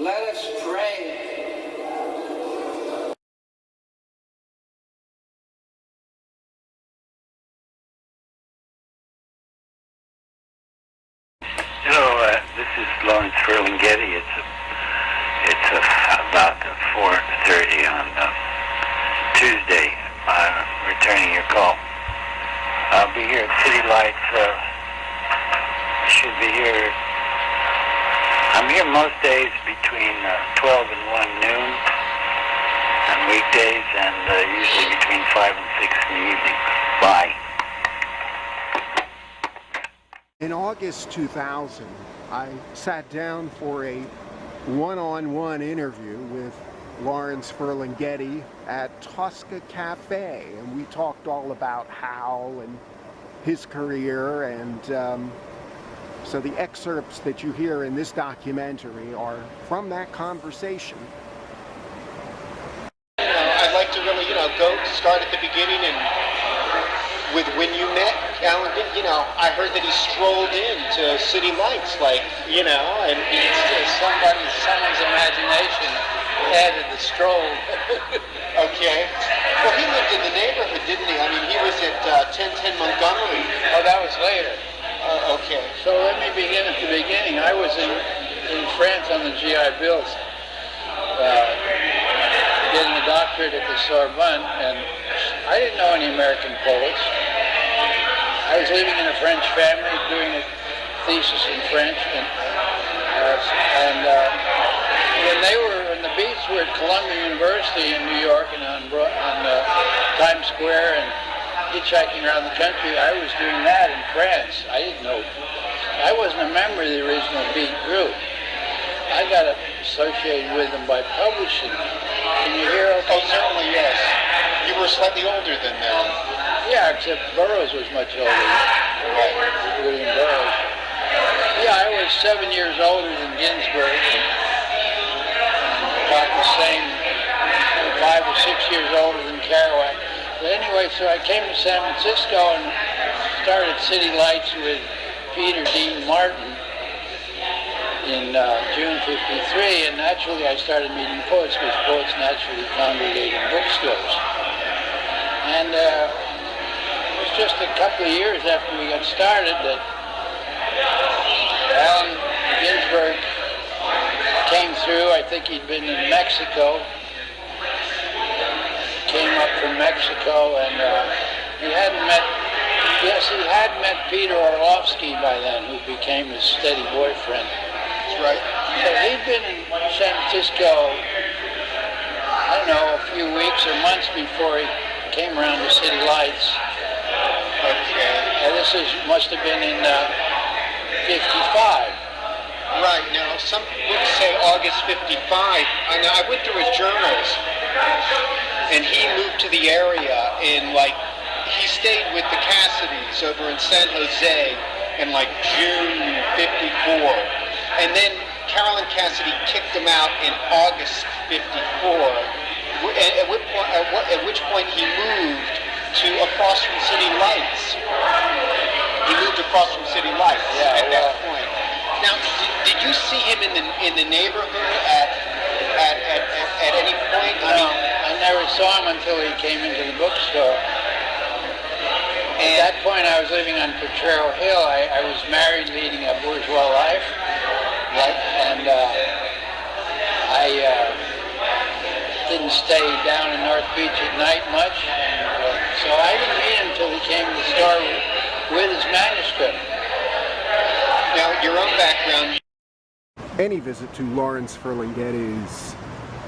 Let us pray. Hello, this is Lost Ferlinghetti. It's about 4:30 on Tuesday. I'm returning your call. I'll be here at City Lights. Should be here. I'm here most days between 12 and 1 noon on weekdays, and usually between 5 and 6 in the evening. Bye. In August 2000, I sat down for a one-on-one interview with Lost Ferlinghetti at Tosca Cafe, and we talked all about Hal and his career, and so the excerpts that you hear in this documentary are from that conversation. I'd like to really, start at the beginning and with when you met Alan. I heard that he strolled into City Lights, and it's just someone's imagination added the stroll. Okay. Well, he lived in the neighborhood, didn't he? I mean, he was at 1010 Montgomery. Oh, that was later. Okay. So let me begin at the beginning. I was in France on the GI Bills, getting a doctorate at the Sorbonne, and I didn't know any American poets. I was living in a French family, doing a thesis in French, and when the Beats were at Columbia University in New York and on Times Square and hitchhiking around the country, I was doing that in France. I wasn't a member of the original Beat group. I got associated with them by publishing. Can you hear okay? Oh, certainly, yes. You were slightly older than them. Yeah, except Burroughs was much older. Right. William Burroughs. Yeah, I was 7 years older than Ginsberg. About the same, 5 or 6 years older than Kerouac. But anyway, so I came to San Francisco and started City Lights with Peter Dean Martin in June '53, and naturally I started meeting poets, because poets naturally congregate in bookstores. And it was just a couple of years after we got started that Allen Ginsberg came through. I think he'd been in Mexico. Came up from Mexico, and he had met Peter Orlovsky by then, who became his steady boyfriend. That's right. So he'd been in San Francisco, I don't know, a few weeks or months before he came around to City Lights. Okay. And this must have been in '55. Right. Now, some books say August '55. I went through his journals, and he moved to the area in he stayed with the Cassidys over in San Jose in June '54, and then Carolyn Cassidy kicked him out in August '54. At which point he moved to across from City Lights. He moved across from City Lights at that point. Now, did you see him in the neighborhood at any point? I never saw him until he came into the bookstore. At that point, I was living on Potrero Hill. I was married, leading a bourgeois life, and I didn't stay down in North Beach at night much, so I didn't meet him until he came to the store with his manuscript. Now, your own background. Any visit to Lost Ferlinghetti's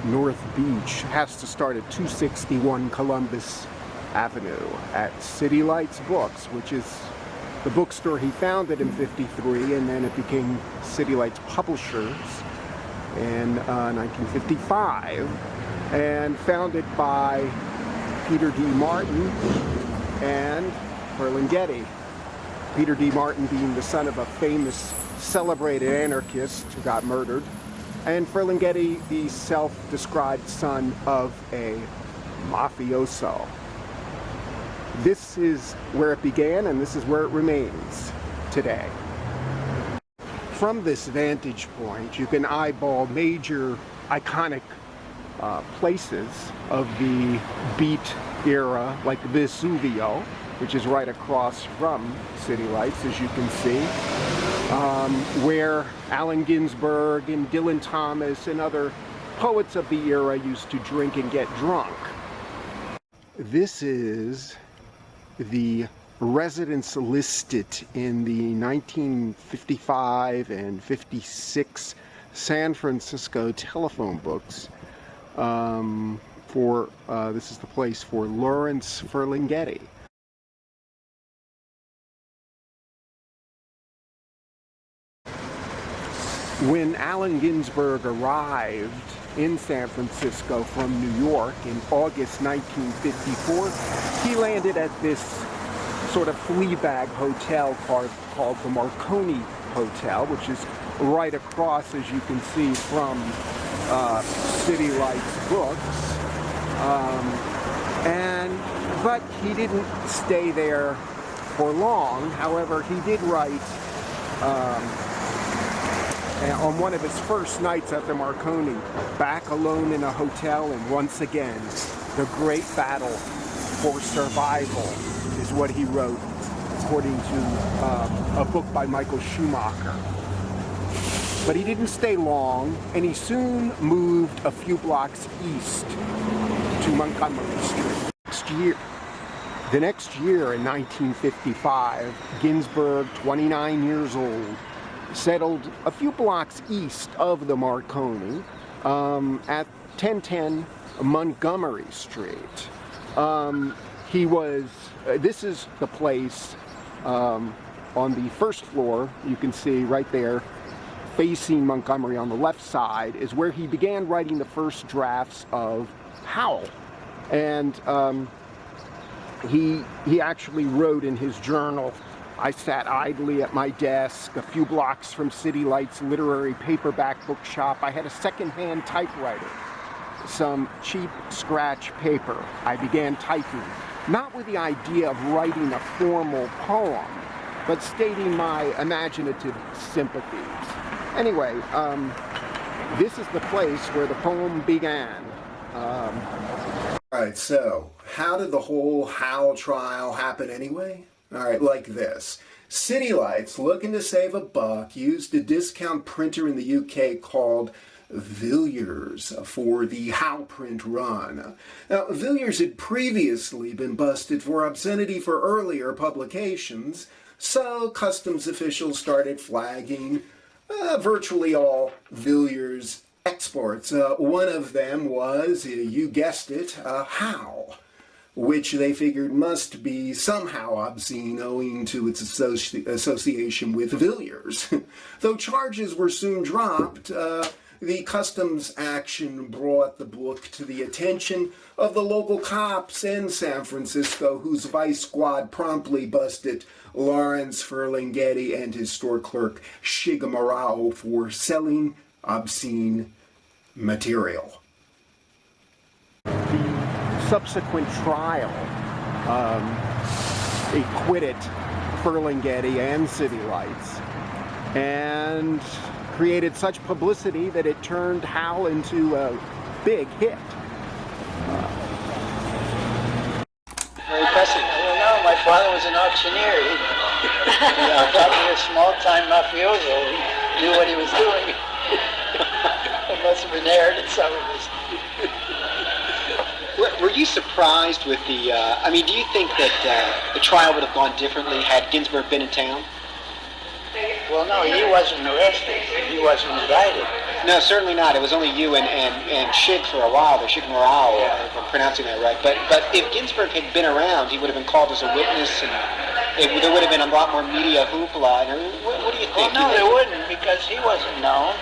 North Beach has to start at 261 Columbus Avenue at City Lights Books, which is the bookstore he founded in '53, and then it became City Lights Publishers in 1955, and founded by Peter D. Martin and Ferlinghetti. Peter D. Martin being the son of a famous celebrated anarchist who got murdered, and Ferlinghetti the self-described son of a mafioso. This is where it began, and this is where it remains today. from this vantage point, you can eyeball major iconic places of the beat era, like Vesuvio, which is right across from City Lights, as you can see, where Allen Ginsberg and Dylan Thomas and other poets of the era used to drink and get drunk. This is the residents listed in the 1955 and 56 San Francisco telephone books this is the place for Lawrence Ferlinghetti. When Allen Ginsberg arrived in San Francisco from New York in August 1954, he landed at this sort of flea bag hotel called the Marconi Hotel, which is right across, as you can see, from City Lights books. But he didn't stay there for long. However, he did write on one of his first nights at the Marconi, "Back alone in a hotel, and once again, the great battle for survival," is what he wrote, according to a book by Michael Schumacher. But he didn't stay long, and he soon moved a few blocks east to Montgomery Street. The next year, in 1955, Ginsberg, 29 years old, settled a few blocks east of the Marconi at 1010 Montgomery Street. This is the place on the first floor, you can see right there, facing Montgomery on the left side, is where he began writing the first drafts of Howl. And he actually wrote in his journal, "I sat idly at my desk a few blocks from City Lights' literary paperback bookshop. I had a second-hand typewriter, some cheap scratch paper. I began typing, not with the idea of writing a formal poem, but stating my imaginative sympathies." Anyway, this is the place where the poem began. Alright, so how did the whole Howl trial happen anyway? Alright, like this. City Lights, looking to save a buck, used a discount printer in the UK called Villiers for the Howl print run. Now, Villiers had previously been busted for obscenity for earlier publications, so customs officials started flagging virtually all Villiers exports. One of them was, you guessed it, Howl, which they figured must be somehow obscene owing to its association with Villiers. Though charges were soon dropped, the customs action brought the book to the attention of the local cops in San Francisco, whose vice squad promptly busted Lawrence Ferlinghetti and his store clerk Shigemarao for selling obscene material. The subsequent trial acquitted Ferlinghetti and City Lights and created such publicity that it turned Howl into a big hit. Very impressive. I don't know, my father was an auctioneer. Probably a small-time mafioso. He knew what he was doing. It must have inherited some of this. Were you surprised with do you think that the trial would have gone differently had Ginsberg been in town? Well, no, he wasn't arrested. He wasn't indicted. No, certainly not. It was only you and Shig for a while, or Shigemarao, if I'm pronouncing that right. But if Ginsberg had been around, he would have been called as a witness, and there would have been a lot more media hoopla. What do you think? Well, no, there wouldn't, because he wasn't known.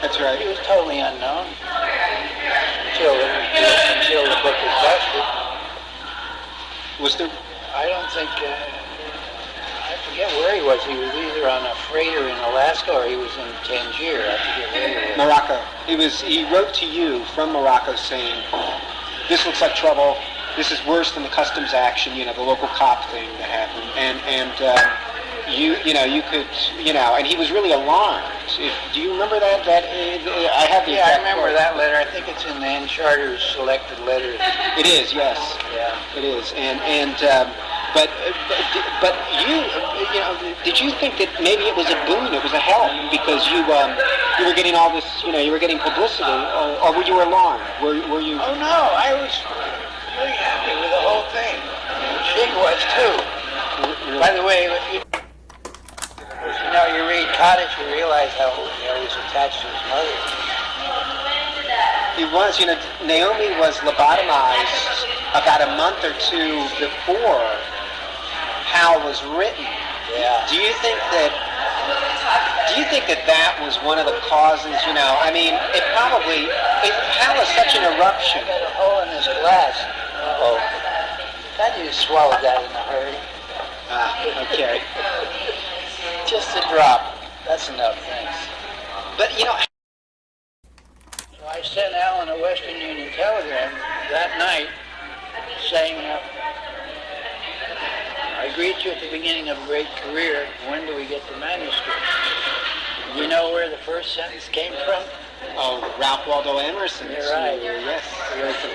That's right. He was totally unknown until the book was busted. Was there? I don't think. I forget where he was. He was either on a freighter in Alaska or he was in Tangier. I forget where he was. Morocco. He wrote to you from Morocco saying, "This looks like trouble. This is worse than the customs action, the local cop thing that happened." And you could, and he was really alarmed. Do you remember that? I have the Yeah, I exact remember quote. that letter. I think it's in the N Charter's selected letters. It is, yes. Yeah. It is, but you, did you think that maybe it was a boon, it was a help, because you were getting all this, you were getting publicity, or were you alarmed? Were you? Oh no, I was really happy with the whole thing. She was too. By the way, if you read Cottage, you realize how he was attached to his mother. He was, Naomi was lobotomized about a month or two before Hal was written. Yeah. Do you think that that was one of the causes? I mean, Hal is such an eruption. Got a hole in his glass. Uh-oh. Thought you swallowed that in a hurry. Okay. Just a drop. That's enough, thanks. But So I sent Alan a Western Union telegram that night saying, I greet you at the beginning of a great career. When do we get the manuscript? Do you know where the first sentence came from? Oh, Ralph Waldo Emerson. You're right. Yes.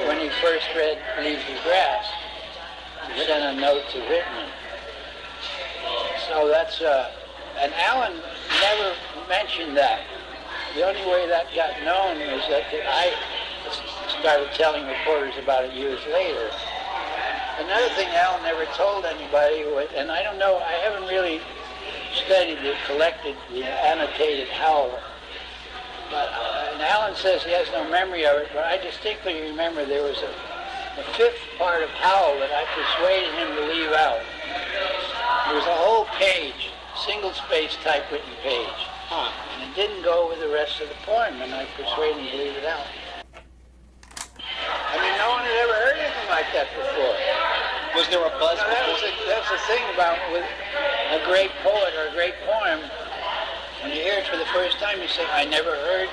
When he first read Leaves of Grass, he sent a note to Whitman. So that's, and Alan never mentioned that. The only way that got known was that I started telling reporters about it years later. Another thing Alan never told anybody, and I don't know, I haven't really studied the annotated Howl. But and Alan says he has no memory of it, but I distinctly remember there was a fifth part of Howl that I persuaded him to leave out. There was a whole page, single-space typewritten page. And it didn't go with the rest of the poem, and I persuaded him to leave it out. I mean, no one had ever heard anything like that before. Was there a buzz? That's the thing about with a great poet or a great poem. When you hear it for the first time, you say, I never heard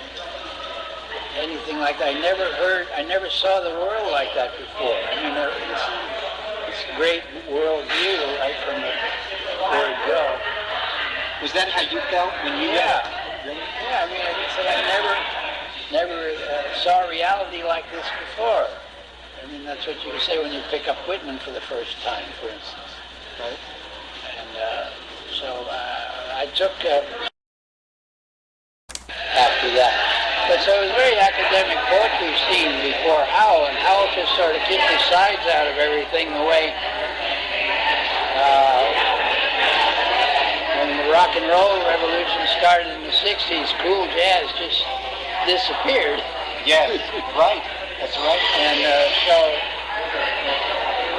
anything like that. I never saw the world like that before. I mean, this great world view right from the word go. Was that how you felt when you Yeah. Yeah, I mean, I could say I never saw reality like this before. I mean, that's what you can say when you pick up Whitman for the first time, for instance. Right. And so I took after that. But so it was a very academic poetry scene before Howell, and Howell just sort of kicked his sides out of everything the way when the rock and roll revolution started in the 60s, cool jazz just disappeared. Yes, right. That's right. And so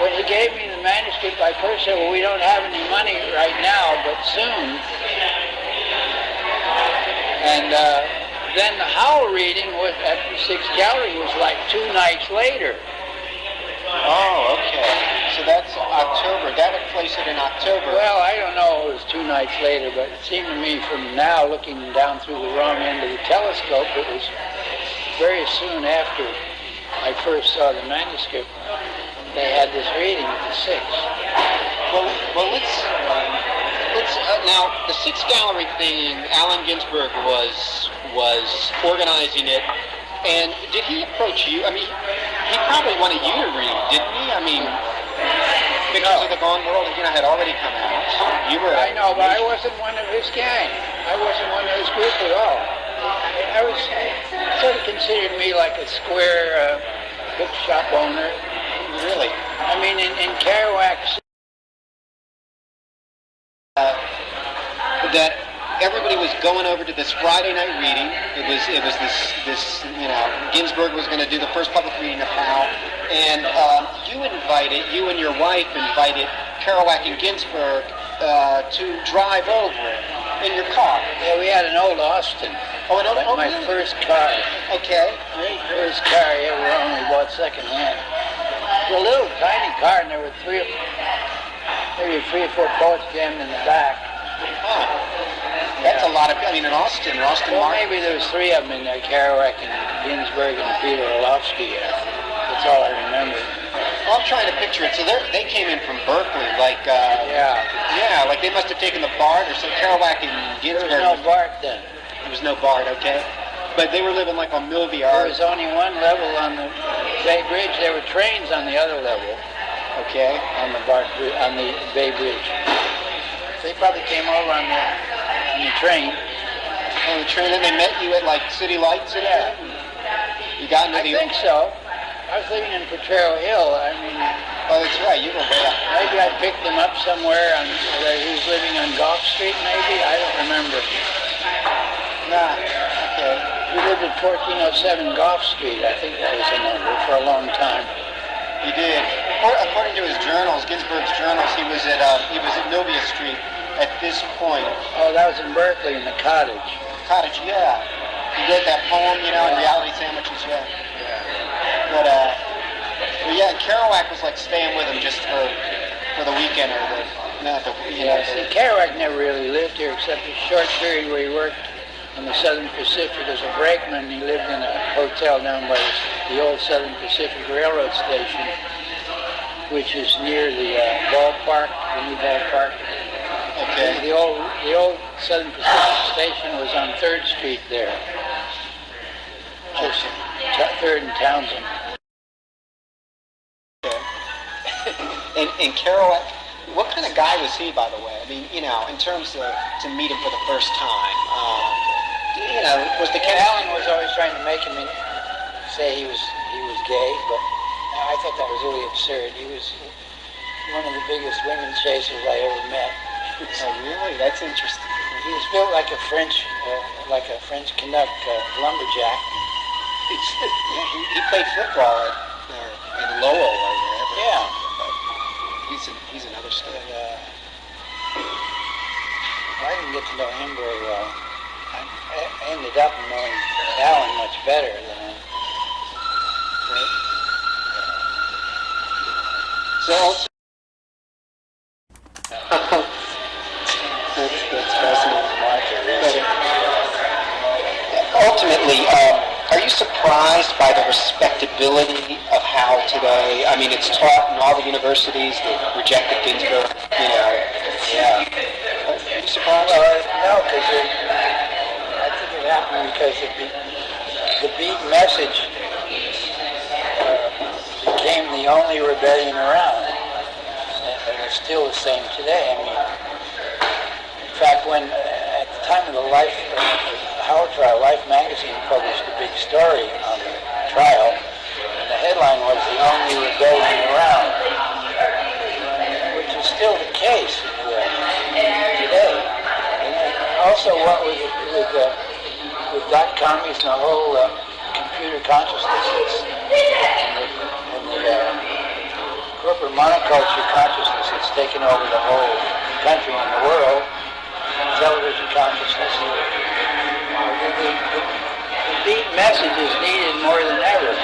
when he gave me the manuscript, I first said, well, we don't have any money right now, but soon. And then the Howell reading was at the Sixth Gallery was like 2 nights later. Oh, okay. So that's October. That would place it in October. Well, I don't know if it was 2 nights later, but it seemed to me from now, looking down through the wrong end of the telescope, it was very soon after I first saw the manuscript. They had this reading at the Sixth. Well, let's now the Sixth Gallery thing. Allen Ginsberg was organizing it, and did he approach you? I mean, he probably wanted you to read, didn't he? I mean, Pictures of the Gone World, had already come out. You were. I know, but I wasn't one of his gang. I wasn't one of his group at all. I was sort of considered me like a square bookshop owner. Really? I mean, in Kerouac, that everybody was going over to this Friday night reading. It was this Ginsberg was going to do the first public reading of Howe, and you and your wife invited Kerouac and Ginsberg to drive over in your car. yeah, we had an old Austin. My Really? first car. Okay. First car I ever owned, we bought secondhand. It was a little tiny car, and there were maybe 3 or 4 poets jammed in the back. Oh, that's a lot of. I mean, an Austin Well, Martin. maybe there was 3 of them in there, Kerouac and Ginsberg and Peter Orlovsky. That's all I remember. Well, I'm trying to picture it. So they came in from Berkeley, like yeah, like they must have taken the BART or some Kerouac and Ginsberg. There was no BART then. There was no BART, okay. But they were living like on Milby. There was only one level on the Bay Bridge. There were trains on the other level. Okay. On the on the Bay Bridge. They probably came over on the train. On the train, and they met you at like City Lights. Yeah. You got into I think so. I was living in Potrero Hill. I mean. Oh, that's right. You were way up. Maybe I picked him up somewhere. He was living on Gulf Street. Maybe I don't remember. Nah. Okay. He lived at 1407 Gulf Street. I think that was the number for a long time. He did. According to his journals, Ginsberg's journals, he was at Milvia Street at this point. Oh, that was in Berkeley in the cottage. Cottage, yeah. He wrote that poem, you know, in Reality Sandwiches, yeah. But yeah, and Kerouac was like staying with him just for the weekend or See, Kerouac never really lived here except a short period where he worked on the Southern Pacific as a brakeman. He lived in a hotel down by the old Southern Pacific Railroad station, which is near the ballpark, the new ballpark. Okay. The old Southern Pacific station was on 3rd Street there. Just 3rd and Townsend. Okay. And Kerouac, what kind of guy was he, by the way? I mean, you know, in terms of to meet him for the first time, you know, was the Alan was always trying to make him say he was gay, but I thought that was really absurd. He was one of the biggest women chasers I ever met. Oh, really? That's interesting. He was built like a French Canuck lumberjack. He played football in Lowell or wherever. Yeah. But he's another story. I didn't get to know him very well. I ended up knowing Alan much better than him. So that's fascinating. But ultimately, are you surprised by the respectability of how today? I mean, it's taught in all the universities that rejected Ginsberg. You know, yeah. Are you surprised? No, because I think it happened because the beat message became the only rebellion around, and it's still the same today. I mean, in fact, when at the time of the Howard trial, Life magazine published a big story on the trial, and the headline was "The Only Rebellion Around," which is still the case today. And also, what with .commies and the whole computer consciousness and the corporate monoculture consciousness that's taken over the whole country and the world, television consciousness. The beat message is needed more than ever.